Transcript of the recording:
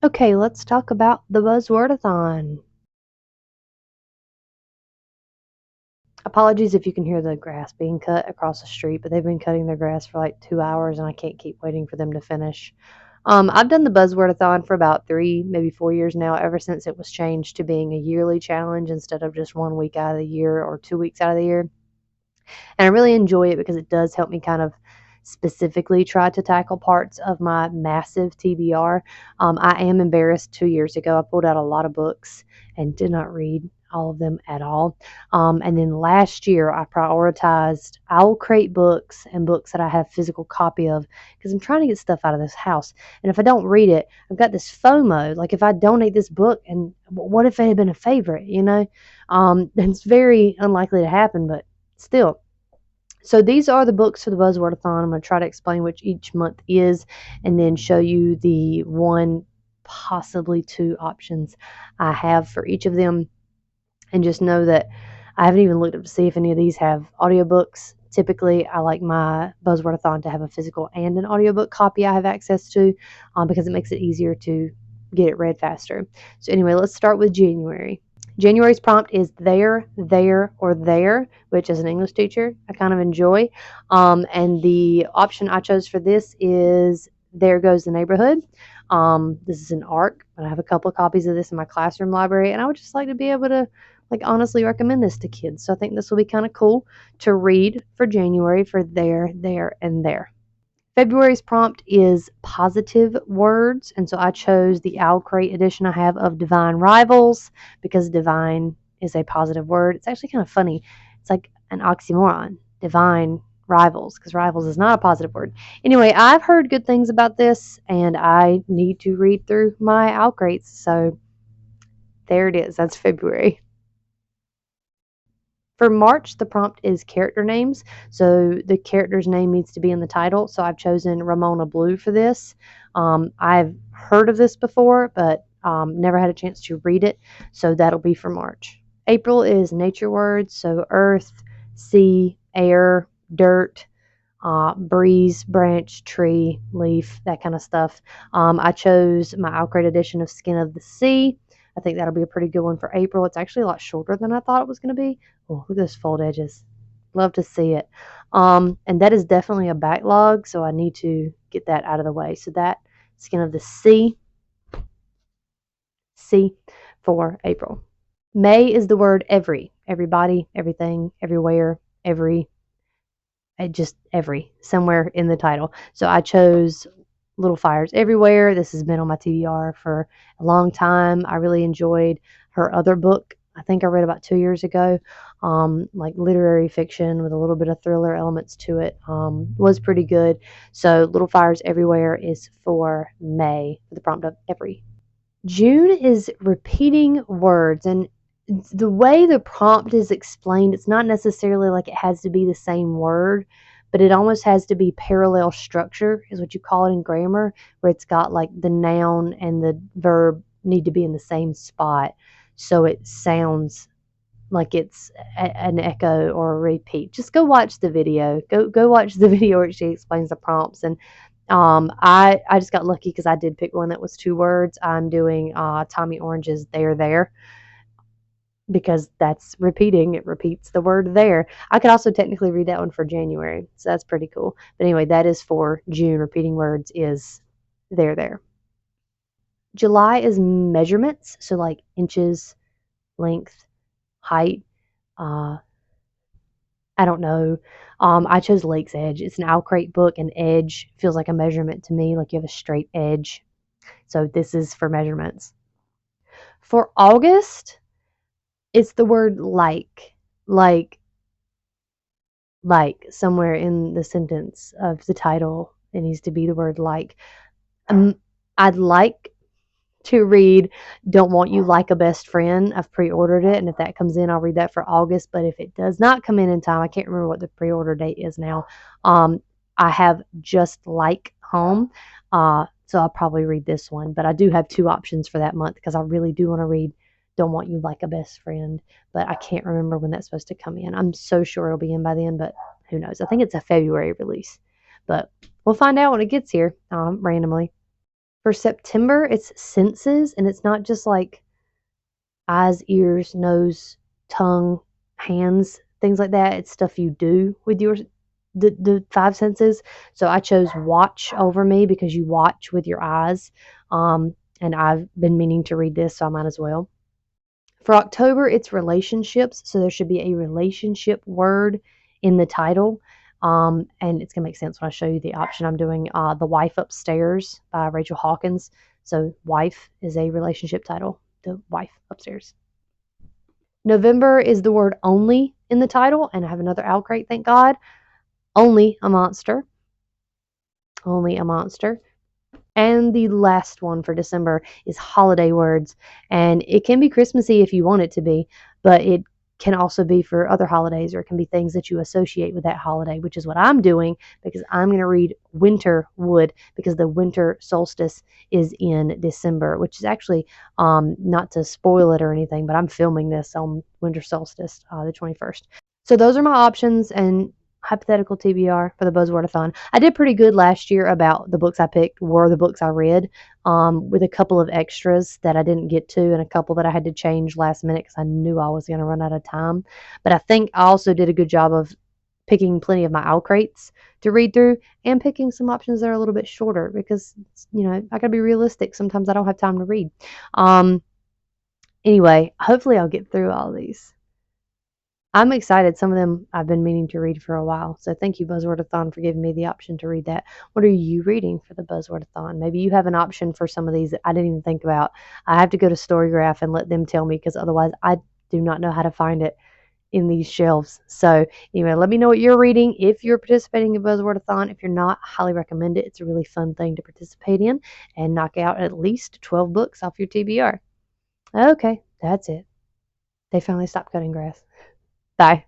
Okay, let's talk about the Buzzwordathon. Apologies if you can hear the grass being cut across the street, but they've been cutting their grass for like 2 hours and I can't keep waiting for them to finish. I've done the Buzzwordathon for about 3, maybe 4 years now, ever since it was changed to being a yearly challenge instead of just 1 week out of the year or 2 weeks out of the year. And I really enjoy it because it does help me kind of specifically try to tackle parts of my massive TBR. I am embarrassed. 2 years ago, I pulled out a lot of books and did not read all of them at all. And then last year, I prioritized Owl Crate books and books that I have physical copy of because I'm trying to get stuff out of this house. And if I don't read it, I've got this FOMO. Like if I donate this book, and what if it had been a favorite? It's very unlikely to happen, but still. So these are the books for the Buzzwordathon. I'm going to try to explain which each month is and then show you the one, possibly two options I have for each of them. And just know that I haven't even looked up to see if any of these have audiobooks. Typically, I like my Buzzwordathon to have a physical and an audiobook copy I have access to because it makes it easier to get it read faster. So anyway, let's start with January. January's prompt is there, or there, which as an English teacher, I kind of enjoy. And the option I chose for this is There Goes the Neighborhood. This is an ARC, but I have a couple of copies of this in my classroom library, and I would just like to be able to honestly recommend this to kids. So I think this will be kind of cool to read for January for there, and there. February's prompt is positive words, and so I chose the Owl Crate edition I have of Divine Rivals because divine is a positive word. It's actually kind of funny. It's like an oxymoron, divine rivals, because rivals is not a positive word. Anyway, I've heard good things about this, and I need to read through my Owl Crates, so there it is. That's February. For March, the prompt is character names. So the character's name needs to be in the title. So I've chosen Ramona Blue for this. I've heard of this before, but never had a chance to read it. So that'll be for March. April is nature words. So earth, sea, air, dirt, breeze, branch, tree, leaf, that kind of stuff. I chose my Alcrate edition of Skin of the Sea. I think that'll be a pretty good one for April. It's actually a lot shorter than I thought it was going to be. Oh, look at those fold edges. Love to see it. And that is definitely a backlog, so I need to get that out of the way. So that Skin of the Sea for April. May is the word every. Everybody, everything, everywhere, just every, somewhere in the title. So I chose Little Fires Everywhere. This has been on my TBR for a long time. I really enjoyed her other book. I think I read about 2 years ago, like literary fiction with a little bit of thriller elements to it. Was pretty good. So Little Fires Everywhere is for May, for the prompt of every. June is repeating words, and the way the prompt is explained, it's not necessarily like it has to be the same word, but it almost has to be parallel structure, is what you call it in grammar, where it's got like the noun and the verb need to be in the same spot. So it sounds like it's an echo or a repeat. Just go watch the video. Go watch the video where she explains the prompts. And I just got lucky because I did pick one that was 2 words. I'm doing Tommy Orange's There because that's repeating. It repeats the word there. I could also technically read that one for January, so that's pretty cool. But anyway, that is for June. Repeating words is there. July is measurements, so like inches, length, height. Uh, I don't know. I chose Lake's Edge. It's an Owl Crate book, and edge feels like a measurement to me, like you have a straight edge. So this is for measurements. For August, it's the word like, somewhere in the sentence of the title, it needs to be the word like. I'd like to read Don't Want You Like a Best Friend. I've pre-ordered it, and if that comes in, I'll read that for August. But if it does not come in time, I can't remember what the pre-order date is now. I have Just Like Home, so I'll probably read this one. But I do have 2 options for that month because I really do want to read Don't Want You Like a Best Friend, but I can't remember when that's supposed to come in. I'm so sure it'll be in by then, but who knows? I think it's a February release, but we'll find out when it gets here randomly. For September, it's senses, and it's not just like eyes, ears, nose, tongue, hands, things like that. It's stuff you do with your the five senses. So I chose watch over me because you watch with your eyes. And I've been meaning to read this, so I might as well. For October, it's relationships. So there should be a relationship word in the title. And it's going to make sense when I show you the option. I'm doing The Wife Upstairs by Rachel Hawkins. So, wife is a relationship title. The Wife Upstairs. November is the word only in the title. And I have another owl crate, thank God. Only a monster. Only a monster. And the last one for December is holiday words. And it can be Christmassy if you want it to be, but it can also be for other holidays, or it can be things that you associate with that holiday, which is what I'm doing because I'm going to read winter wood because the winter solstice is in December, which is actually, not to spoil it or anything, but I'm filming this on winter solstice, the 21st. So those are my options and hypothetical TBR for the Buzzwordathon. I did pretty good last year about the books I picked were the books I read, with a couple of extras that I didn't get to and a couple that I had to change last minute because I knew I was going to run out of time. But I think I also did a good job of picking plenty of my owl crates to read through and picking some options that are a little bit shorter because, I got to be realistic. Sometimes I don't have time to read. Anyway, hopefully I'll get through all these. I'm excited. Some of them I've been meaning to read for a while. So thank you, Buzzwordathon, for giving me the option to read that. What are you reading for the Buzzwordathon? Maybe you have an option for some of these that I didn't even think about. I have to go to Storygraph and let them tell me because otherwise I do not know how to find it in these shelves. So anyway, let me know what you're reading. If you're participating in Buzzwordathon, if you're not, highly recommend it. It's a really fun thing to participate in and knock out at least 12 books off your TBR. Okay, that's it. They finally stopped cutting grass. Bye.